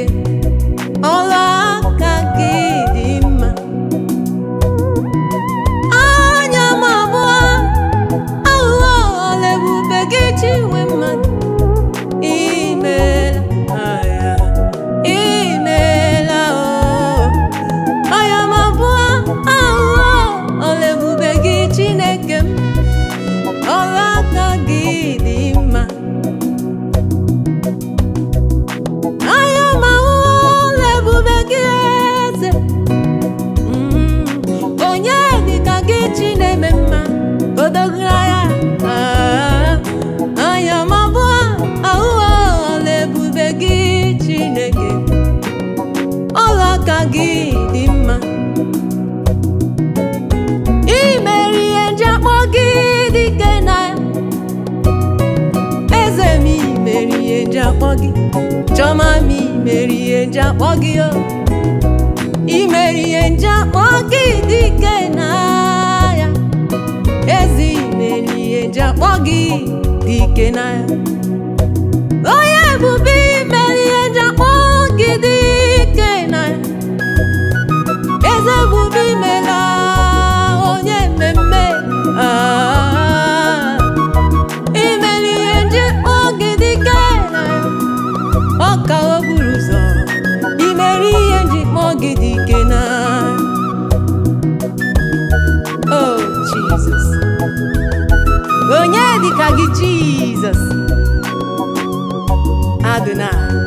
Chineke, ọrụ aka gị dị mma. Anya m abụọ ahụhụ ọla ebube gị Chinwe mmadụ. Imeela ya, imeela anya m abụọ ahụhụ ọla ebube gị Chineke m, ọrụ aka gị dị mma. Anya m ahụhụ ọla ebube gị eze, onye dịka gị Chineme mma, odogwu ya. Anya m abụọ ahụhụ ọla ebube gị Chineke, ọrụ aka gị dị mma. Imeri ihe nji akpọ gị dike na ya, eze m imeri ihe nji akpọ gị, chọma m imeri ihe nji akpọ gị o. Imeri ihe nji akpọ gị dike na ya, eze imeri ihe nji akpọ gị dike na ya. Onye ebube imeri ihe nji akpọ gị dike na ya, eze ebube imela onye mmemme. Imeri ihe nji akpọ gị dike na ya, ọka o buru ụzọ imeri ihe nji akpọ gị dike na ya. Oh Jesus, onye dịka gị Jesus Adonai.